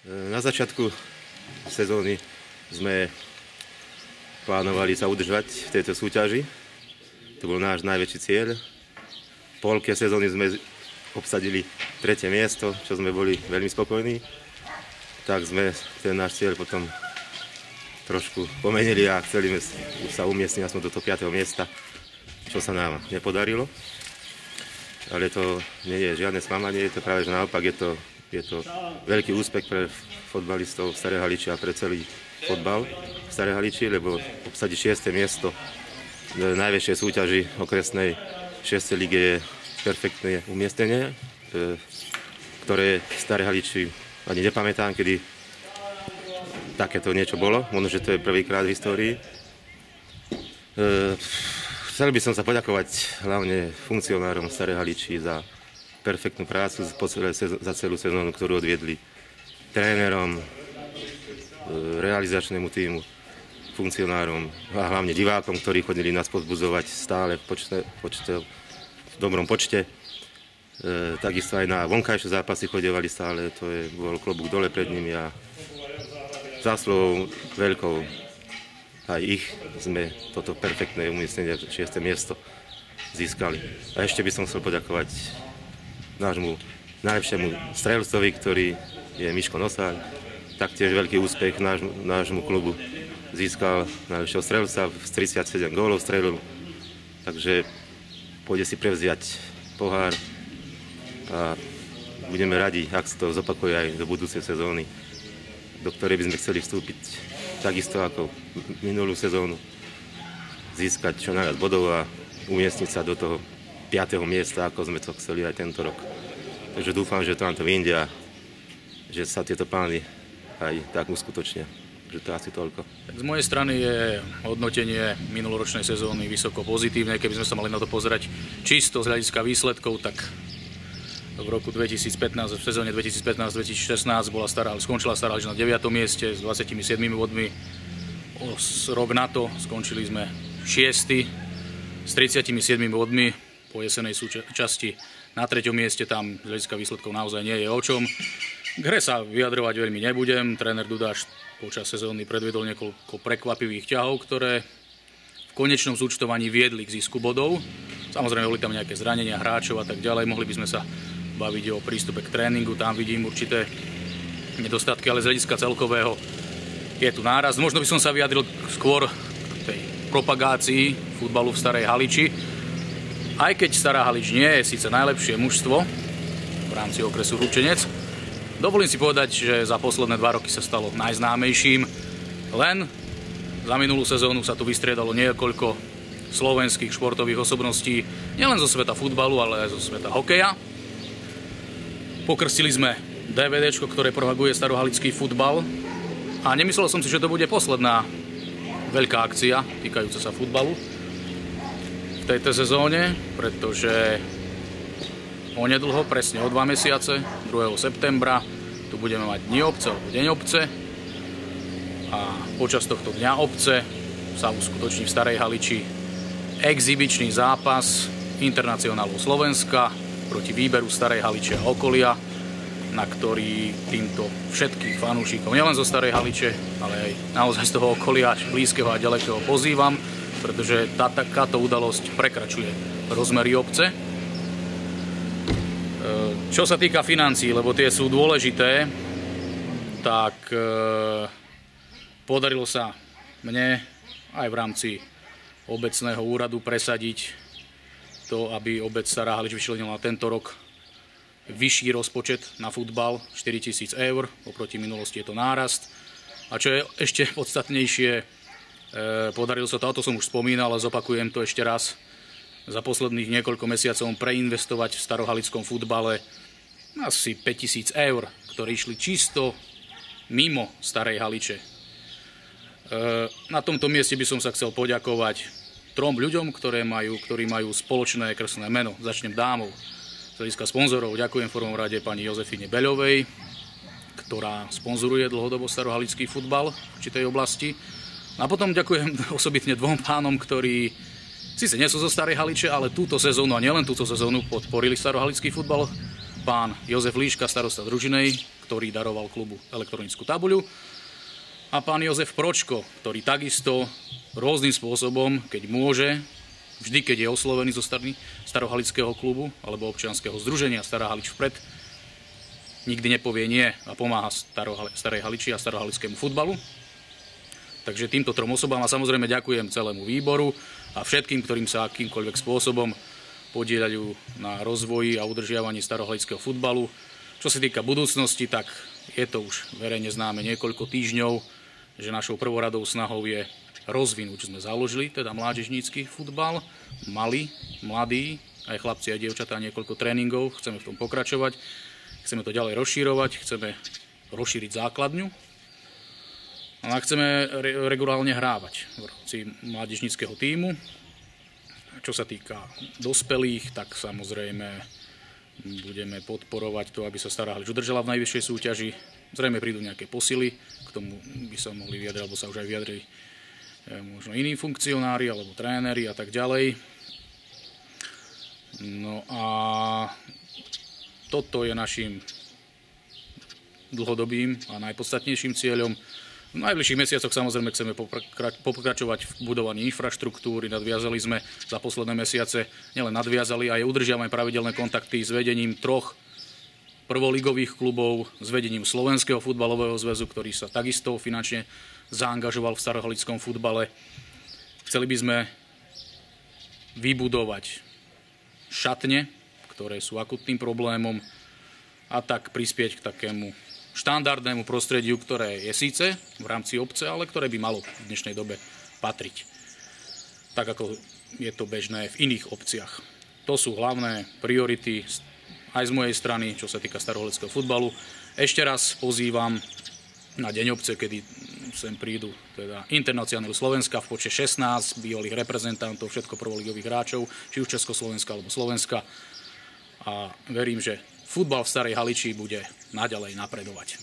Na začiatku sezóny sme plánovali sa udržať v tejto súťaži. To bol náš najväčší cieľ. V polke sezóny sme obsadili 3. miesto, čo sme boli veľmi spokojní. Tak sme ten náš cieľ potom trošku pomenili a chceli sme sa umiestniť aspoň do toho 5. miesta, čo sa nám nepodarilo. Ale to nie je žiadne sklamanie, je to práve že naopak, je to veľký úspech pre fotbalistov v Starej Haliči a pre celý fotbal v Starej Haliči, lebo obsadiť 6. miesto v najväčšej súťaži okresnej 6. lige je perfektné umiestnenie, ktoré v Starej Haliči ani nepamätám, kedy takéto niečo bolo. Možno, že to je prvýkrát v histórii. Chcel by som sa poďakovať hlavne funkcionárom Starej Haliči za perfektnú prácu za celú sezónu, ktorú odviedli trénerom, realizačnému tímu, funkcionárom a hlavne divákom, ktorí chodili nás povzbudzovať stále v dobrom počte. Takisto aj na vonkajšie zápasy chodevali stále, bol klobúk dole pred nimi a zásluhou veľkou aj ich sme toto perfektné umiestnenie 6. miesto získali. A ešte by som chcel poďakovať nášmu najlepšiemu strelcovi, ktorý je Miško Nosár. Taktiež veľký úspech nášmu klubu. Získal najlepšieho strelca, z 37 gólov strelil. Takže pôjde si prevziať pohár a budeme radi, ak sa to zopakuje aj do budúcej sezóny, do ktorej by sme chceli vstúpiť takisto ako minulú sezónu, získať čo najviac bodov a umiestniť sa do toho 5. miesta, ako sme to chceli aj tento rok. Takže dúfam, že to nám to vyjde a že sa tieto plány aj tak uskutočnia. Že to asi toľko. Z mojej strany je hodnotenie minuloročnej sezóny vysoko pozitívne. Keby sme sa mali na to pozerať čisto z hľadiska výsledkov, tak v roku 2015, v sezóne 2015-2016 skončila Stará Halič na 9. mieste s 27 bodmi. Rok na to skončili sme 6. s 37 bodmi. Po jesenej časti na 3. mieste, tam z hľadiska výsledkov naozaj nie je o čom. K hre sa vyjadrovať veľmi nebudem. Tréner Dudáš počas sezóny predviedol niekoľko prekvapivých ťahov, ktoré v konečnom zúčtovaní viedli k zisku bodov. Samozrejme, boli tam nejaké zranenia hráčov a tak ďalej. Mohli by sme sa baviť o prístupe k tréningu, tam vidím určité nedostatky, ale z hľadiska celkového je tu nárast. Možno by som sa vyjadril skôr k tej propagácii futbalu v Starej Haliči. Aj keď Stará Halič nie je síce najlepšie mužstvo v rámci okresu Ručenec, dovolím si povedať, že za posledné 2 roky sa stalo najznámejším. Len za minulú sezónu sa tu vystriedalo niekoľko slovenských športových osobností, nielen zo sveta futbalu, ale aj zo sveta hokeja. Pokrstili sme DVDčko, ktoré propaguje starohalický futbal a nemyslel som si, že to bude posledná veľká akcia týkajúca sa futbalu v tejto sezóne, pretože onedlho, presne o 2 mesiace, 2. septembra, tu budeme mať Dni obce alebo Deň obce a počas tohto Dňa obce sa uskutoční v Starej Haliči exibičný zápas Internacionálu Slovenska proti Výberu Starej Haliče a okolia, na ktorý týmto všetkých fanúšikov, nielen zo Starej Haliče, ale aj naozaj z toho okolia, blízkeho a ďalekého pozývam, pretože takáto udalosť prekračuje rozmery obce. Čo sa týka financií, lebo tie sú dôležité, tak podarilo sa mne aj v rámci obecného úradu presadiť to, aby obec Stará Halič vyčlenila tento rok vyšší rozpočet na futbal, 4 000 eur, oproti minulosti je to nárast. A čo je ešte podstatnejšie, podarilo sa to som už spomínal, ale zopakujem to ešte raz, za posledných niekoľko mesiacov preinvestovať v starohalickom futbale asi 5 000 eur, ktoré išli čisto mimo Starej Haliče. Na tomto mieste by som sa chcel poďakovať 3 ľuďom, ktorí majú spoločné krstné meno. Začnem dámou. Z hľadiska sponzorov ďakujem v prvom rade pani Jozefine Beľovej, ktorá sponzoruje dlhodobo starohalický futbal v určitej oblasti. A potom ďakujem osobitne 2 pánom, ktorí síce nie sú zo Starej Haliče, ale túto sezónu a nielen túto sezónu podporili starohalický futbal. Pán Jozef Líška, starosta Družinej, ktorý daroval klubu elektronickú tabuľu, a pán Jozef Pročko, ktorý takisto rôznym spôsobom, keď môže, vždy, keď je oslovený zo strany Starohalického klubu alebo občianskeho združenia Stará Halič vpred, nikdy nepovie nie a pomáha Starej Haliči a starohalickému futbalu. Takže týmto trom osobám a samozrejme ďakujem celému výboru a všetkým, ktorým sa akýmkoľvek spôsobom podieľajú na rozvoji a udržiavaní starohalického futbalu. Čo sa týka budúcnosti, tak je to už verejne známe niekoľko týždňov, že našou prvoradou snahou je rozvinúť, čo sme založili, teda mládežnícky futbal, malý, mladý, aj chlapci, aj dievčatá, niekoľko tréningov, chceme v tom pokračovať, chceme to ďalej rozširovať, chceme rozšíriť základňu a chceme regulárne hrávať v rámci mládežníckeho tímu. Čo sa týka dospelých, tak samozrejme budeme podporovať to, aby sa Stará Halič udržala v najvyššej súťaži. Zrejme prídu nejaké posily, k tomu by sa mohli vyjadriť, alebo sa už aj vyjadrili možno iní funkcionári alebo tréneri a tak ďalej. No a toto je našim dlhodobým a najpodstatnejším cieľom. V najbližších mesiacoch samozrejme chceme pokračovať v budovaní infraštruktúry. Nadviazali sme za posledné mesiace, nielen nadviazali, aj udržiavame pravidelné kontakty s vedením 3 prvoligových klubov, s vedením Slovenského futbalového zväzu, ktorý sa takisto finančne zaangažoval v starohalickom futbale. Chceli by sme vybudovať šatne, ktoré sú akutným problémom, a tak prispieť k takému štandardnému prostrediu, ktoré je síce v rámci obce, ale ktoré by malo v dnešnej dobe patriť. Tak ako je to bežné v iných obciach. To sú hlavné priority aj z mojej strany, čo sa týka starohalického futbalu. Ešte raz pozývam na Deň obce, kedy sem prídu teda Internacionálu Slovenska v počte 16 bývalých reprezentantov, všetko prvoligových hráčov, či už Československa alebo Slovenska. A verím, že futbal v Starej Haliči bude naďalej napredovať.